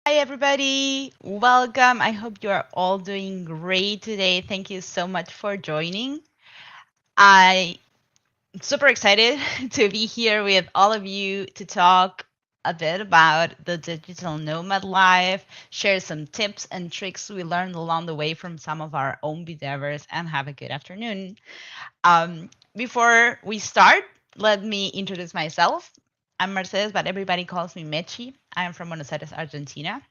Hi, everybody. Welcome. I hope you are all doing great today. Thank you so much for joining. I'm super excited to be here with all of you to talk a bit about the digital nomad life, share some tips and tricks we learned along the way from some of our own endeavors, and have a good afternoon. Before we start, let me introduce myself. I'm Mercedes, but everybody calls me Mechi. I am from Buenos Aires, Argentina.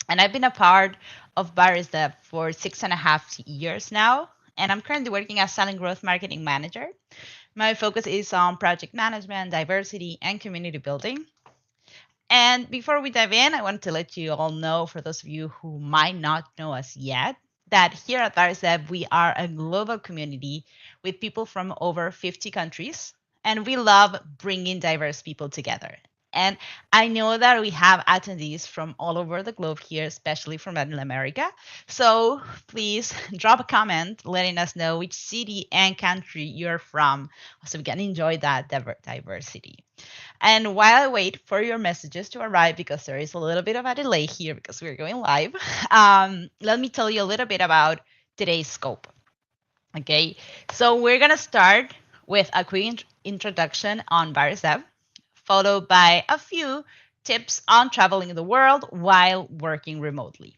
And I've been a part of BairesDev for 6.5 years now. And I'm currently working as Selling Growth Marketing Manager. My focus is on project management, diversity, and community building. And before we dive in, I want to let you all know, for those of you who might not know us yet, that here at BairesDev, we are a global community with people from over 50 countries. And we love bringing diverse people together. And I know that we have attendees from all over the globe here, especially from Latin America. So please drop a comment letting us know which city and country you're from so we can enjoy that diversity. And while I wait for your messages to arrive, because there is a little bit of a delay here because we're going live, let me tell you a little bit about today's scope. Okay, so we're going to start with a quick introduction on BairesDev, followed by a few tips on traveling the world while working remotely.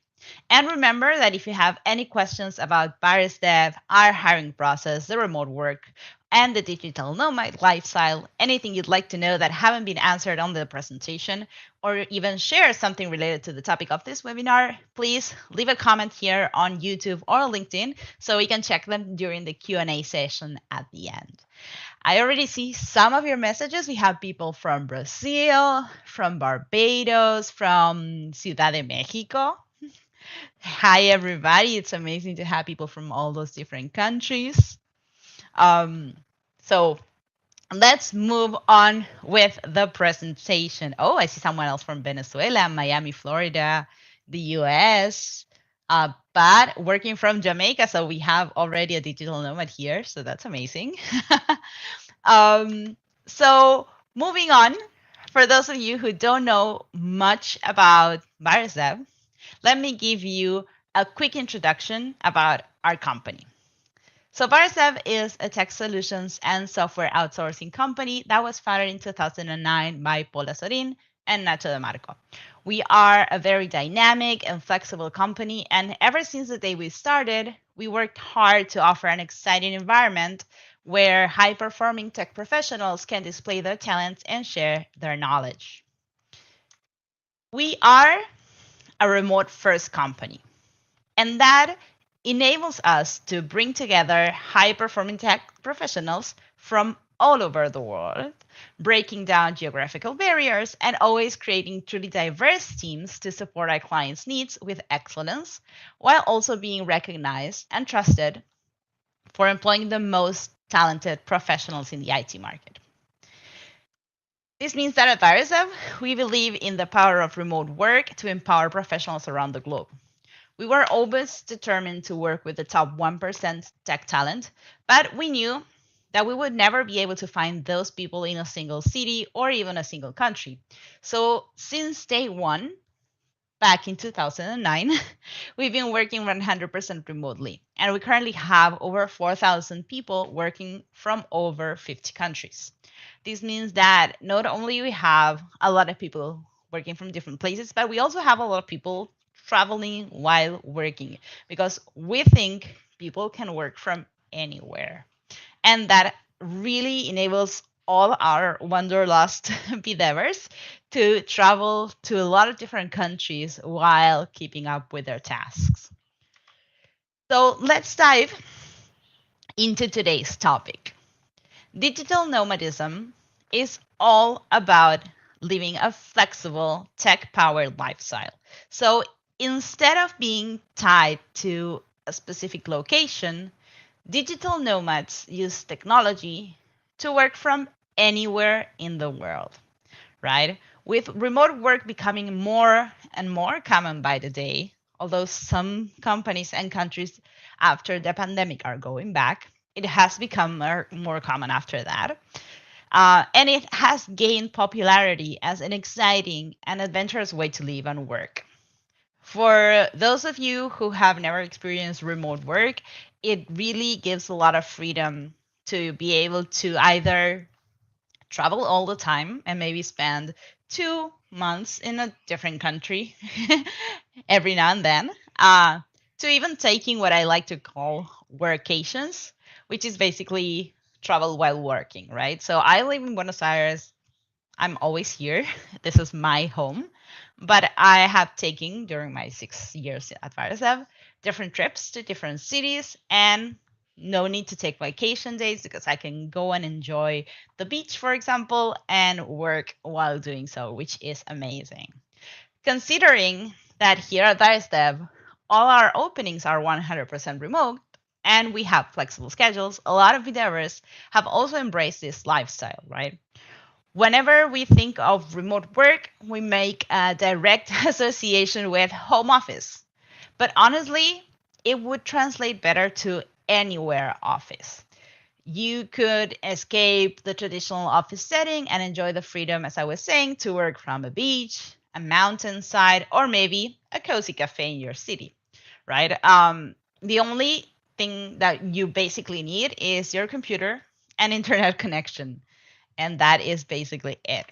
And remember that if you have any questions about BairesDev, our hiring process, the remote work, and the digital nomad lifestyle, anything you'd like to know that haven't been answered on the presentation, or even share something related to the topic of this webinar, please leave a comment here on YouTube or LinkedIn so we can check them during the Q&A session at the end. I already see some of your messages. We have people from Brazil, from Barbados, from Ciudad de Mexico. Hi, everybody. It's amazing to have people from all those different countries. Um, so let's move on with the presentation. Oh, I see someone else from Venezuela, Miami, Florida, the US, but working from Jamaica. So we have already a digital nomad here. So that's amazing. um, so moving on, for those of you who don't know much about BairesDev, let me give you a quick introduction about our company. So BairesDev is a tech solutions and software outsourcing company that was founded in 2009 by Paula Sorin and Nacho De Marco. We are a very dynamic and flexible company, and ever since the day we started, we worked hard to offer an exciting environment where high-performing tech professionals can display their talents and share their knowledge. We are a remote-first company, and that enables us to bring together high-performing tech professionals from all over the world, breaking down geographical barriers and always creating truly diverse teams to support our clients' needs with excellence, while also being recognized and trusted for employing the most talented professionals in the IT market. This means that at BairesDev, we believe in the power of remote work to empower professionals around the globe. We were always determined to work with the top 1% tech talent, but we knew that we would never be able to find those people in a single city or even a single country. So, since day one, back in 2009, we've been working 100% remotely, and we currently have over 4,000 people working from over 50 countries. This means that not only we have a lot of people working from different places, but we also have a lot of people traveling while working because we think people can work from anywhere. And that really enables all our wanderlust endeavors to travel to a lot of different countries while keeping up with their tasks. So let's dive into today's topic. Digital nomadism is all about living a flexible, tech powered lifestyle. So instead of being tied to a specific location, digital nomads use technology to work from anywhere in the world, right? With remote work becoming more and more common by the day, although some companies and countries after the pandemic are going back, it has become more common after that. And it has gained popularity as an exciting and adventurous way to live and work. For those of you who have never experienced remote work, it really gives a lot of freedom to be able to either travel all the time and maybe spend 2 months in a different country every now and then, uh, to even taking what I like to call workations, which is basically travel while working, right? So I live in Buenos Aires. I'm always here. This is my home. But I have taken during my 6 years at BairesDev different trips to different cities, and no need to take vacation days because I can go and enjoy the beach, for example, and work while doing so, which is amazing. Considering that here at BairesDev, all our openings are 100% remote and we have flexible schedules, a lot of endeavors have also embraced this lifestyle, right? Whenever we think of remote work, we make a direct association with home office. But honestly, it would translate better to anywhere office. You could escape the traditional office setting and enjoy the freedom, as I was saying, to work from a beach, a mountainside, or maybe a cozy cafe in your city, right? The only thing that you basically need is your computer and internet connection, and that is basically it.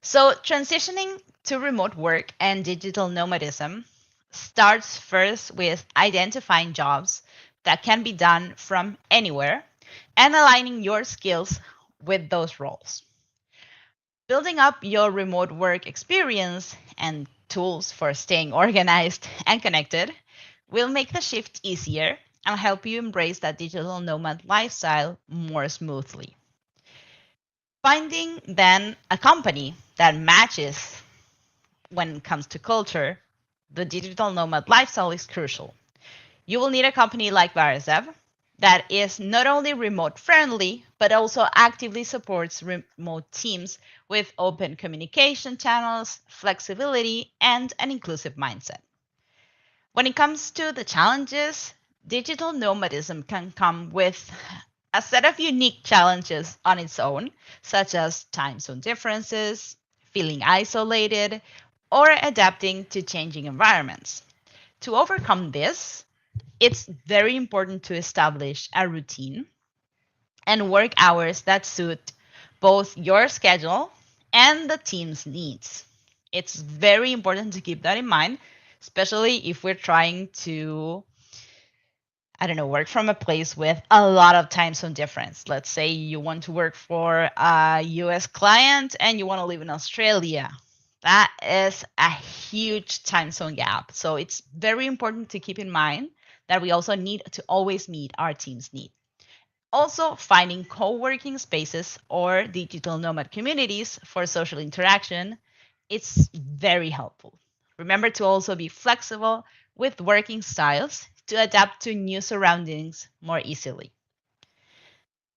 So, transitioning to remote work and digital nomadism starts first with identifying jobs that can be done from anywhere and aligning your skills with those roles. Building up your remote work experience and tools for staying organized and connected will make the shift easier and help you embrace that digital nomad lifestyle more smoothly. Finding then a company that matches when it comes to culture, the digital nomad lifestyle is crucial. You will need a company like BairesDev that is not only remote friendly, but also actively supports remote teams with open communication channels, flexibility, and an inclusive mindset. When it comes to the challenges, digital nomadism can come with a set of unique challenges on its own, such as time zone differences, feeling isolated, or adapting to changing environments. To overcome this, it's very important to establish a routine and work hours that suit both your schedule and the team's needs. It's very important to keep that in mind, especially if we're trying to, I don't know, work from a place with a lot of time zone difference. Let's say you want to work for a US client and you want to live in Australia. That is a huge time zone gap. So it's very important to keep in mind that we also need to always meet our team's need. Also, finding co working spaces or digital nomad communities for social interaction, it's very helpful. Remember to also be flexible with working styles to adapt to new surroundings more easily.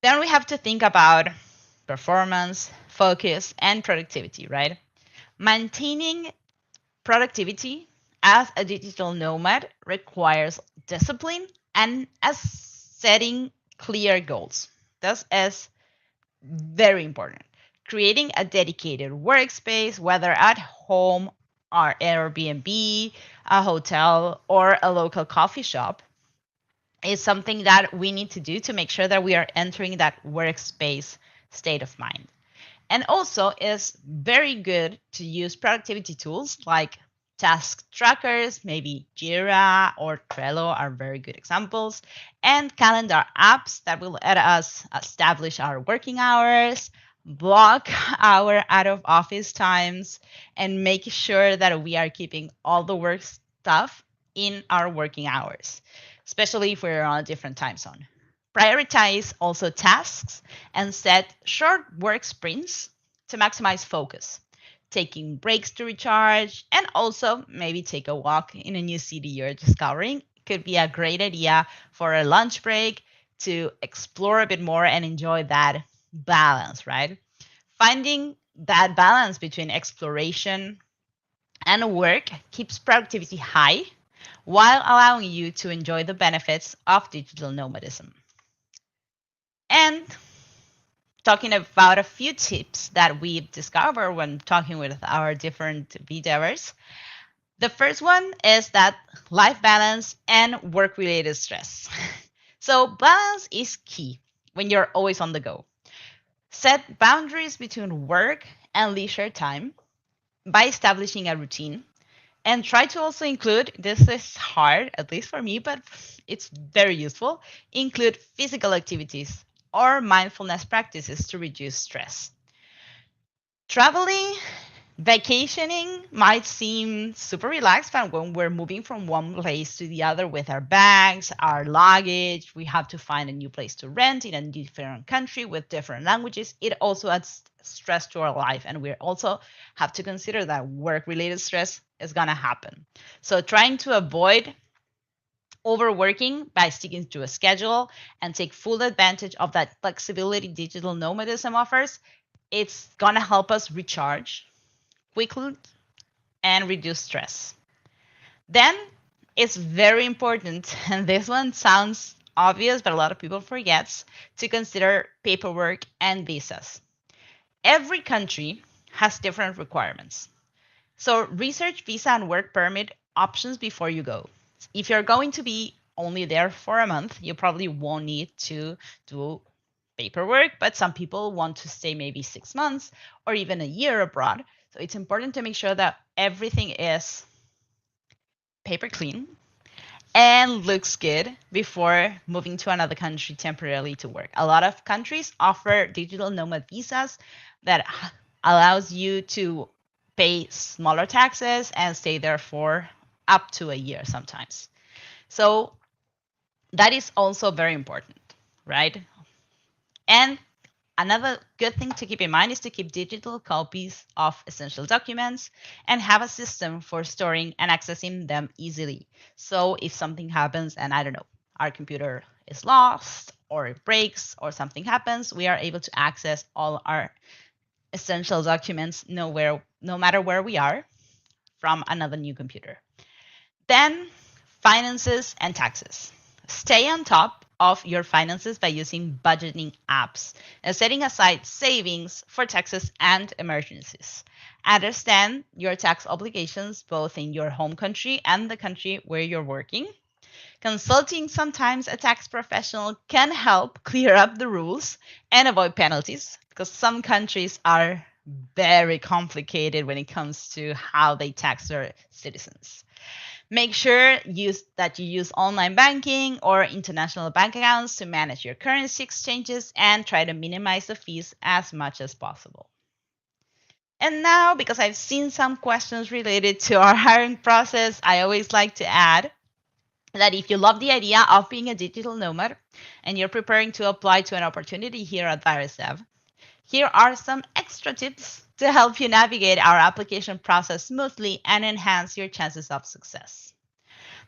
Then we have to think about performance, focus, and productivity, right? Maintaining productivity as a digital nomad requires discipline and as setting clear goals. This is very important. Creating a dedicated workspace, whether at home or Airbnb, a hotel, or a local coffee shop, is something that we need to do to make sure that we are entering that workspace state of mind. And also, it's very good to use productivity tools like task trackers, maybe Jira or Trello are very good examples, and calendar apps that will let us establish our working hours, block our out of office times, and make sure that we are keeping all the work stuff in our working hours, especially if we're on a different time zone. Prioritize also tasks and set short work sprints to maximize focus, taking breaks to recharge, and also maybe take a walk in a new city you're discovering. Could be a great idea for a lunch break to explore a bit more and enjoy that balance, right? Finding that balance between exploration and work keeps productivity high while allowing you to enjoy the benefits of digital nomadism. And talking about a few tips that we've discovered when talking with our different BDevers, The first one is that life balance and work-related stress. So balance is key when you're always on the go. Set boundaries between work and leisure time by establishing a routine. And try to also include, this is hard, at least for me, but it's very useful, include physical activities or mindfulness practices to reduce stress. Traveling, vacationing might seem super relaxed, but when we're moving from one place to the other with our bags, our luggage, we have to find a new place to rent in a different country with different languages. It also adds stress to our life, and we also have to consider that work-related stress is gonna happen. So trying to avoid overworking by sticking to a schedule and take full advantage of that flexibility digital nomadism offers, it's gonna help us recharge quickly and reduce stress. Then it's very important, and this one sounds obvious, but a lot of people forgets to consider paperwork and visas. Every country has different requirements. So research visa and work permit options before you go. If you're going to be only there for a month, you probably won't need to do paperwork, but some people want to stay maybe 6 months or even a year abroad. So it's important to make sure that everything is paper clean and looks good before moving to another country temporarily to work. A lot of countries offer digital nomad visas that allows you to pay smaller taxes and stay there for up to a year sometimes. So that is also very important, right? And another good thing to keep in mind is to keep digital copies of essential documents and have a system for storing and accessing them easily. So if something happens and I don't know, our computer is lost or it breaks or something happens, we are able to access all our essential documents no matter where we are from another new computer. Then finances and taxes. Stay on top of your finances by using budgeting apps and setting aside savings for taxes and emergencies. Understand your tax obligations both in your home country and the country where you're working. Consulting sometimes a tax professional can help clear up the rules and avoid penalties because some countries are very complicated when it comes to how they tax their citizens. Make sure that you use online banking or international bank accounts to manage your currency exchanges and try to minimize the fees as much as possible. And now, because I've seen some questions related to our hiring process, I always like to add that if you love the idea of being a digital nomad and you're preparing to apply to an opportunity here at BairesDev, here are some extra tips to help you navigate our application process smoothly and enhance your chances of success.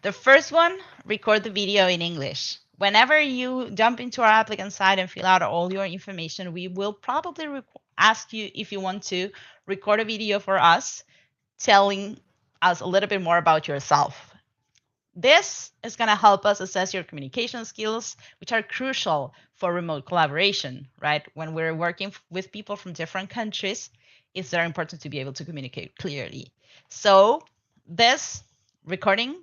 The first one, record the video in English. Whenever you jump into our applicant site and fill out all your information, we will probably ask you if you want to record a video for us, telling us a little bit more about yourself. This is going to help us assess your communication skills, which are crucial for remote collaboration, right? When we're working with people from different countries, it's very important to be able to communicate clearly. So this recording,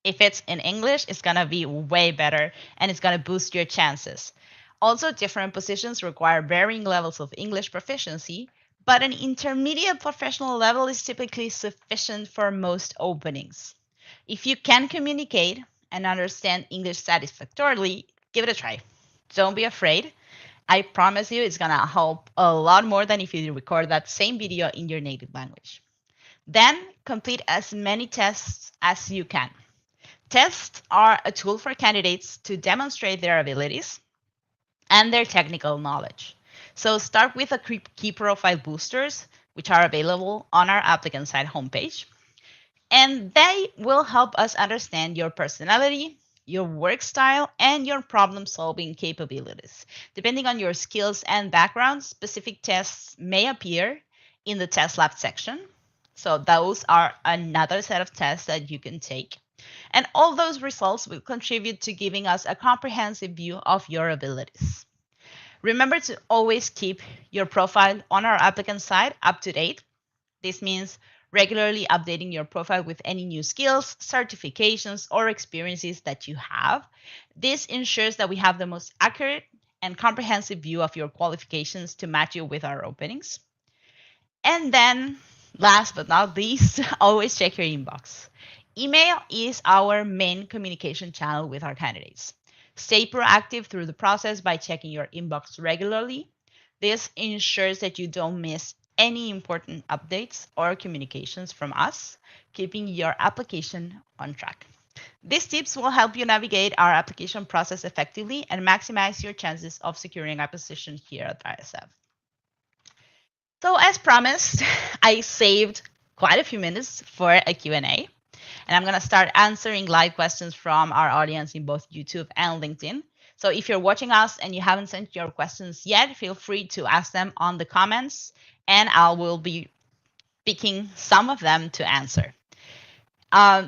if it's in English, it's going to be way better and it's going to boost your chances. Also, different positions require varying levels of English proficiency, but an intermediate professional level is typically sufficient for most openings. If you can communicate and understand English satisfactorily, give it a try. Don't be afraid. I promise you it's going to help a lot more than if you record that same video in your native language. Then complete as many tests as you can. Tests are a tool for candidates to demonstrate their abilities and their technical knowledge. So start with the key profile boosters, which are available on our applicant site homepage. And they will help us understand your personality, your work style, and your problem-solving capabilities. Depending on your skills and background, specific tests may appear in the test lab section. So those are another set of tests that you can take. And all those results will contribute to giving us a comprehensive view of your abilities. Remember to always keep your profile on our applicant site up to date. This means regularly updating your profile with any new skills, certifications, or experiences that you have. This ensures that we have the most accurate and comprehensive view of your qualifications to match you with our openings. And then, last but not least, always check your inbox. Email is our main communication channel with our candidates. Stay proactive through the process by checking your inbox regularly. This ensures that you don't miss any important updates or communications from us, keeping your application on track. These tips will help you navigate our application process effectively and maximize your chances of securing a position here at BairesDev. So as promised, I saved quite a few minutes for a Q&A, and I'm going to start answering live questions from our audience in both YouTube and LinkedIn. So if you're watching us and you haven't sent your questions yet, feel free to ask them on the comments, and I will be picking some of them to answer.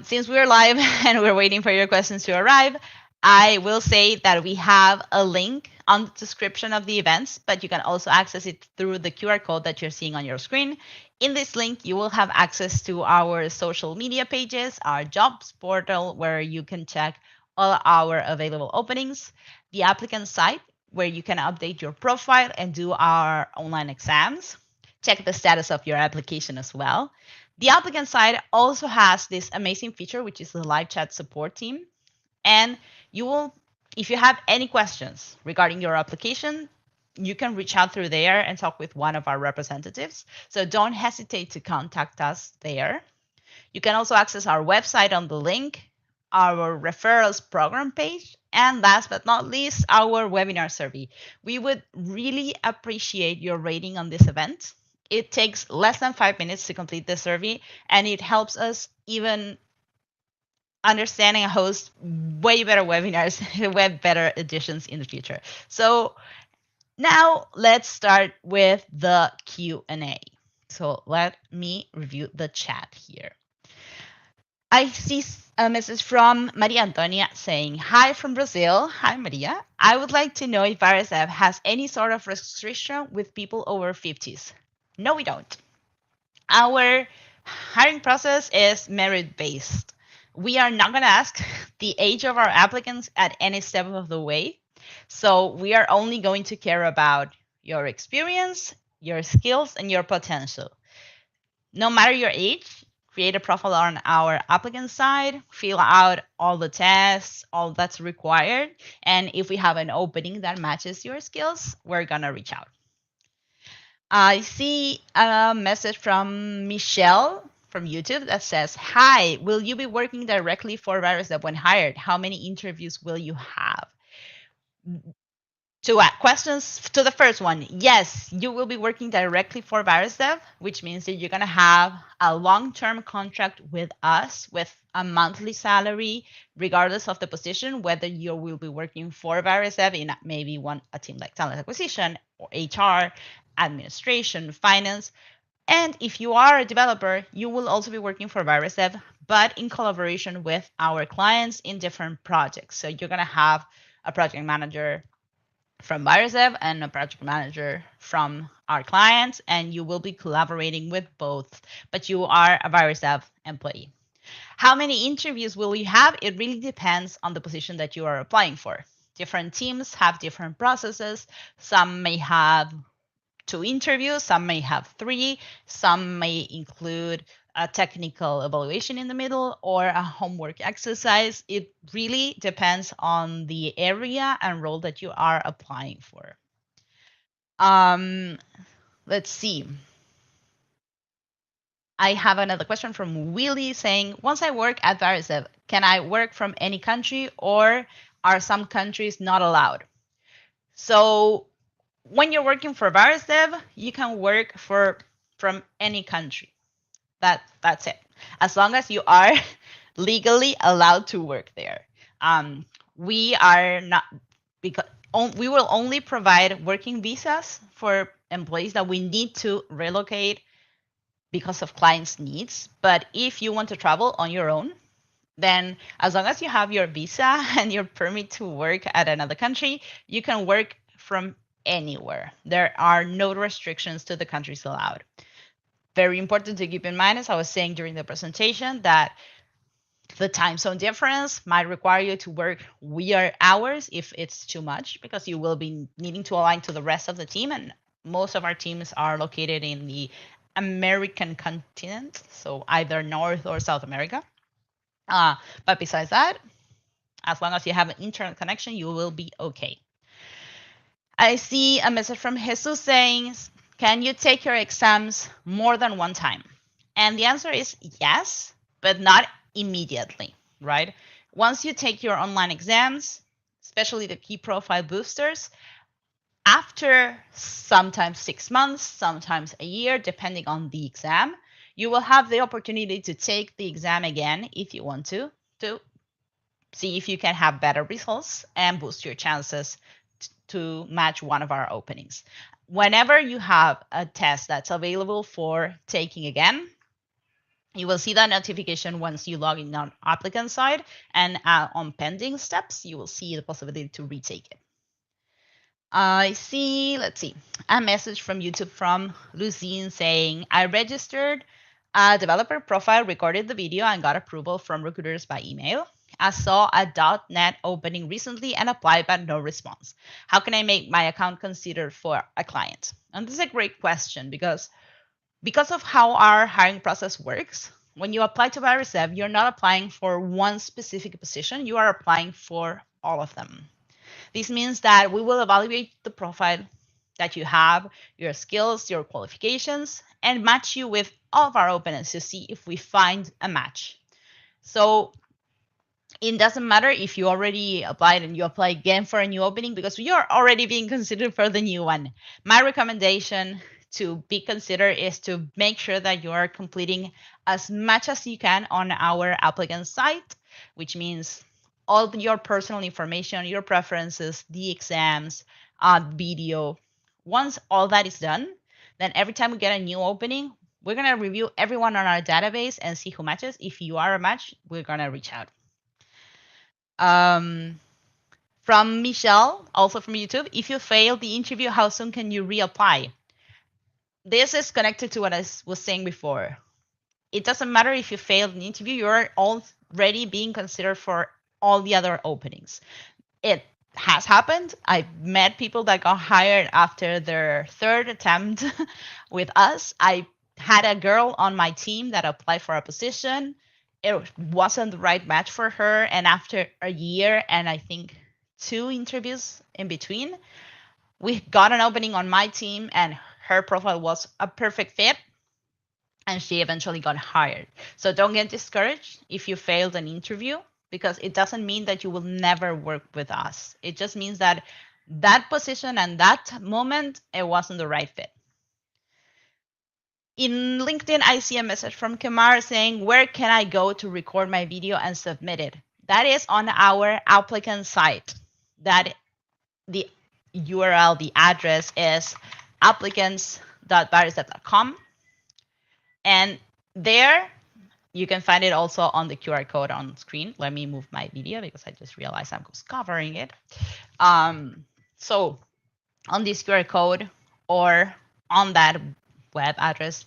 Since we're live and we're waiting for your questions to arrive, I will say that we have a link on the description of the events, but you can also access it through the QR code that you're seeing on your screen. In this link, you will have access to our social media pages, our jobs portal, where you can check all our available openings, the applicant site, where you can update your profile and do our online exams, check the status of your application as well. The applicant side also has this amazing feature, which is the live chat support team. And you will, if you have any questions regarding your application, you can reach out through there and talk with one of our representatives. So don't hesitate to contact us there. You can also access our website on the link, our referrals program page, and last but not least, our webinar survey. We would really appreciate your rating on this event. It takes less than 5 minutes to complete the survey, and it helps us even understanding and host way better webinars, way better editions in the future. So now let's start with the Q&A. So let me review the chat here. I see a message from Maria Antonia saying, hi from Brazil. Hi, Maria. I would like to know if BairesDev has any sort of restriction with people over 50s. No, we don't. Our hiring process is merit-based. We are not going to ask the age of our applicants at any step of the way. So we are only going to care about your experience, your skills, and your potential. No matter your age, create a profile on our applicant side, fill out all the tests, all that's required. And if we have an opening that matches your skills, we're going to reach out. I see a message from Michelle from YouTube that says, hi, will you be working directly for BairesDev when hired? How many interviews will you have? Two questions to the first one. Yes, you will be working directly for BairesDev, which means that you're going to have a long-term contract with us with a monthly salary, regardless of the position, whether you will be working for BairesDev in maybe a team like talent acquisition or HR, administration, finance. And if you are a developer, you will also be working for BairesDev, but in collaboration with our clients in different projects. So you're going to have a project manager from BairesDev and a project manager from our clients, and you will be collaborating with both, but you are a BairesDev employee. How many interviews will you have? It really depends on the position that you are applying for. Different teams have different processes. Some may have 2 interviews, some may have 3, some may include a technical evaluation in the middle or a homework exercise. It really depends on the area and role that you are applying for. Let's see. I have another question from Willie saying, once I work at BairesDev, can I work from any country or are some countries not allowed? So when you're working for BairesDev, you can work from any country. That's it. As long as you are legally allowed to work there. We are not, because we will only provide working visas for employees that we need to relocate because of clients' needs. But if you want to travel on your own, then as long as you have your visa and your permit to work at another country, you can work from anywhere. There are no restrictions to the countries allowed. Very important to keep in mind, as I was saying during the presentation, that the time zone difference might require you to work weird hours if it's too much, because you will be needing to align to the rest of the team. And most of our teams are located in the American continent, so either North or South America. But besides that, as long as you have an internet connection, you will be okay. I see a message from Jesus saying, can you take your exams more than one time? And the answer is yes, but not immediately, right? Once you take your online exams, especially the key profile boosters, after sometimes 6 months, sometimes a year, depending on the exam, you will have the opportunity to take the exam again if you want to see if you can have better results and boost your chances to match one of our openings. Whenever you have a test that's available for taking again, you will see that notification once you log in on applicant side, and on pending steps, you will see the possibility to retake it. I see, let's see, a message from YouTube from Lucine saying, I registered a developer profile, recorded the video, and got approval from recruiters by email. I saw a .NET opening recently and applied, but no response. How can I make my account considered for a client? And this is a great question because of how our hiring process works. When you apply to BairesDev, you're not applying for one specific position, you are applying for all of them. This means that we will evaluate the profile that you have, your skills, your qualifications, and match you with all of our openings to see if we find a match. So it doesn't matter if you already applied and you apply again for a new opening, because you're already being considered for the new one. My recommendation to be considered is to make sure that you are completing as much as you can on our applicant site, which means all your personal information, your preferences, the exams, video. Once all that is done, then every time we get a new opening, we're going to review everyone on our database and see who matches. If you are a match, we're going to reach out. From Michelle, also from YouTube, if you fail the interview, how soon can you reapply? This is connected to what I was saying before. It doesn't matter if you failed an interview, you're already being considered for all the other openings. It has happened. I've met people that got hired after their third attempt with us. I had a girl on my team that applied for a position. It wasn't the right match for her. And after a year and I think 2 interviews in between, we got an opening on my team and her profile was a perfect fit. And she eventually got hired. So don't get discouraged if you failed an interview, because it doesn't mean that you will never work with us. It just means that that position and that moment, it wasn't the right fit. In LinkedIn, I see a message from Kemar saying, where can I go to record my video and submit it? That is on our applicant site. That the URL, the address is applicants.BairesDev.com. And there you can find it also on the QR code on screen. Let me move my video because I just realized I'm covering it. So on this QR code or on that web address,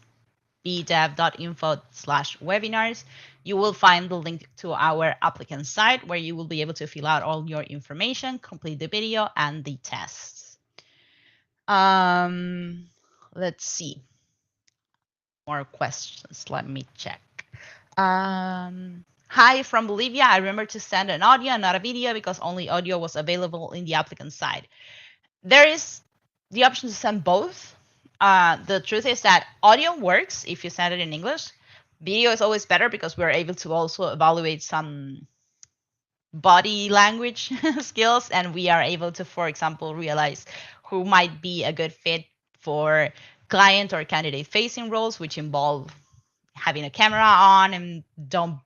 bdev.info/webinars, you will find the link to our applicant site where you will be able to fill out all your information, complete the video and the tests. Let's see. More questions. Let me check. Hi from Bolivia. I remember to send an audio and not a video because only audio was available in the applicant side. There is the option to send both. The truth is that audio works if you send it in English. Video is always better because we're able to also evaluate some body language skills, and we are able to, for example, realize who might be a good fit for client or candidate facing roles, which involve having a camera on and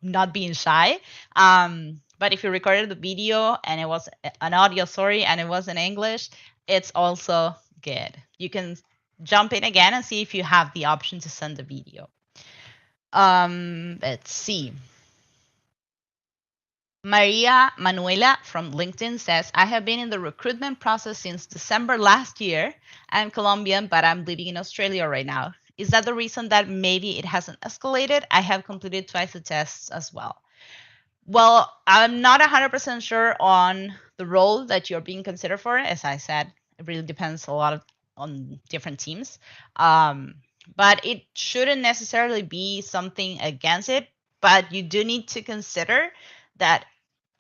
not being shy. But if you recorded the video and it was an audio, and it was in English, it's also good. You can jump in again and see if you have the option to send the video. Let's see. Maria Manuela from LinkedIn says, I have been in the recruitment process since December last year. I'm Colombian, but I'm living in Australia right now. Is that the reason that maybe it hasn't escalated? I have completed twice the tests as well. Well, I'm not 100% sure on the role that you're being considered for. As I said, it really depends a lot on different teams. Um, but it shouldn't necessarily be something against it. But you do need to consider that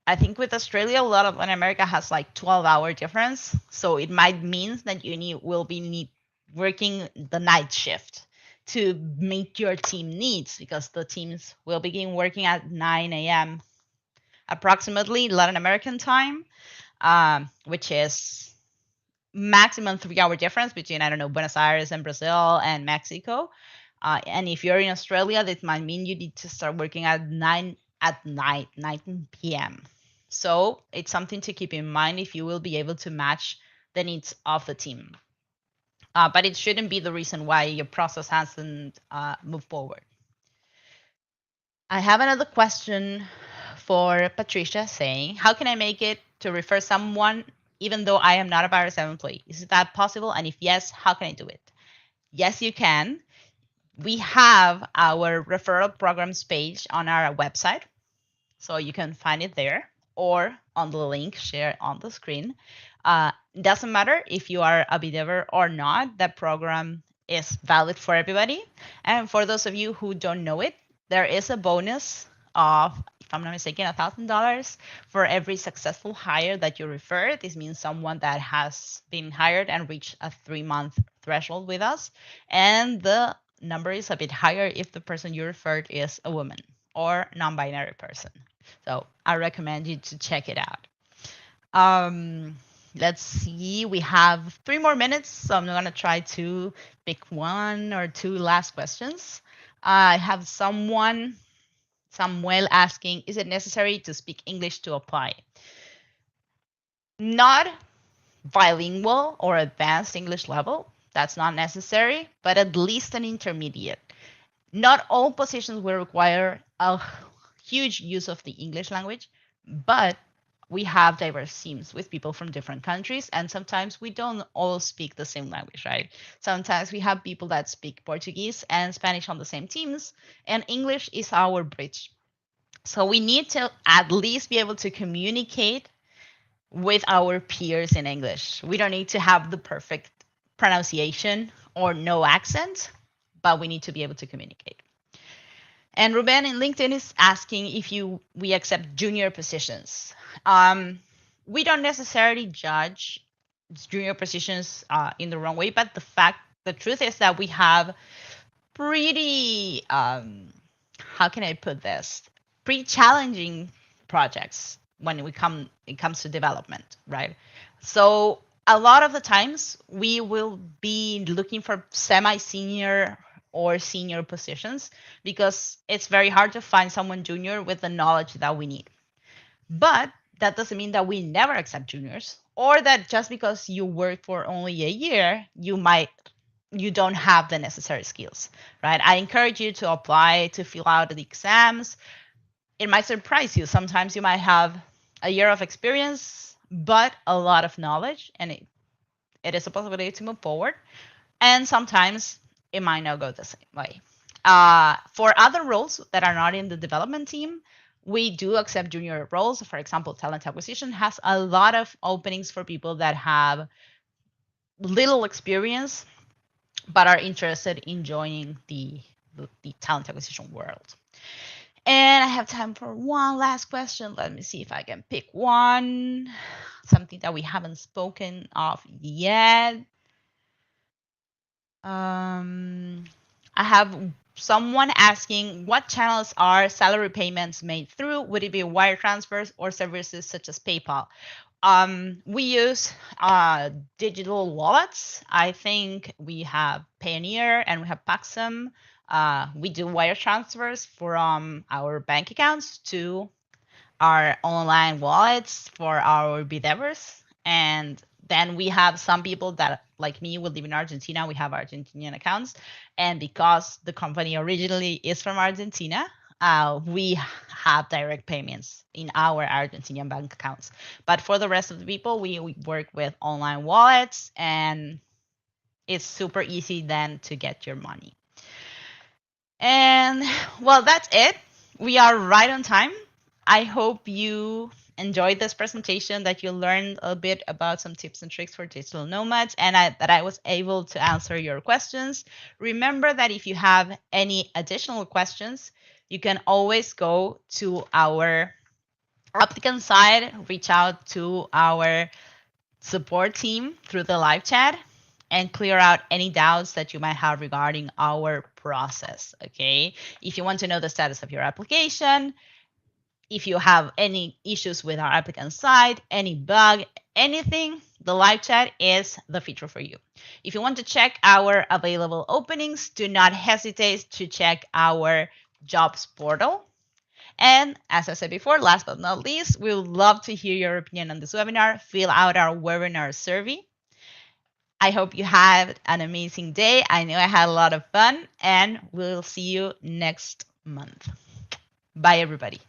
I think with Australia, a lot of Latin America has like 12-hour difference. So it might mean that will be working the night shift to meet your team needs because the teams will begin working at 9 a.m approximately Latin American time, which is maximum 3 hour difference between, I don't know, Buenos Aires and Brazil and Mexico. And if you're in Australia, that might mean you need to start working at 9 at night, 9 p.m. So it's something to keep in mind if you will be able to match the needs of the team. But it shouldn't be the reason why your process hasn't moved forward. I have another question for Patricia saying, how can I make it to refer someone even though I am not a BairesDev employee? Is that possible? And if yes, how can I do it? Yes, you can. We have our referral programs page on our website, so you can find it there or on the link shared on the screen. It doesn't matter if you are a BDever or not, that program is valid for everybody. And for those of you who don't know it, there is a bonus of, if I'm not mistaken, $1,000 for every successful hire that you refer. This means someone that has been hired and reached a 3-month threshold with us. And the number is a bit higher if the person you referred is a woman or non-binary person. So I recommend you to check it out. Let's see, we have 3 more minutes, so I'm going to try to pick 1 or 2 last questions. I have Samuel asking, is it necessary to speak English to apply? Not bilingual or advanced English level, that's not necessary, but at least an intermediate. Not all positions will require a huge use of the English language, but we have diverse teams with people from different countries, and sometimes we don't all speak the same language, right? Sometimes we have people that speak Portuguese and Spanish on the same teams, and English is our bridge. So we need to at least be able to communicate with our peers in English. We don't need to have the perfect pronunciation or no accent, but we need to be able to communicate. And Ruben in LinkedIn is asking if we accept junior positions. We don't necessarily judge junior positions in the wrong way, but the truth is that we have pretty, how can I put this? Pretty challenging projects when it comes to development, right? So a lot of the times we will be looking for semi-senior or senior positions because it's very hard to find someone junior with the knowledge that we need. But that doesn't mean that we never accept juniors, or that just because you work for only a year, you don't have the necessary skills, right? I encourage you to apply, to fill out the exams. It might surprise you. Sometimes you might have a year of experience, but a lot of knowledge, and it is a possibility to move forward. And sometimes it might not go the same way. For other roles that are not in the development team, we do accept junior roles. For example, talent acquisition has a lot of openings for people that have little experience but are interested in joining the talent acquisition world. And I have time for one last question. Let me see if I can pick one. Something that we haven't spoken of yet. I have someone asking, what channels are salary payments made through? Would it be wire transfers or services such as PayPal? We use digital wallets. I think we have Payoneer and we have Paxum. We do wire transfers from our bank accounts to our online wallets for our BDevers. And then we have some people that, like me, will live in Argentina. We have Argentinian accounts. And because the company originally is from Argentina, we have direct payments in our Argentinian bank accounts. But for the rest of the people, we work with online wallets, and it's super easy then to get your money. And well, that's it. We are right on time. I hope you enjoyed this presentation, that you learned a bit about some tips and tricks for digital nomads, and that I was able to answer your questions. Remember that if you have any additional questions, you can always go to our applicant side, reach out to our support team through the live chat, and clear out any doubts that you might have regarding our process. Okay. If you want to know the status of your application, if you have any issues with our applicant site, any bug, anything, the live chat is the feature for you. If you want to check our available openings, do not hesitate to check our jobs portal. And as I said before, last but not least, we would love to hear your opinion on this webinar. Fill out our webinar survey. I hope you had an amazing day. I know I had a lot of fun, and we'll see you next month. Bye, everybody.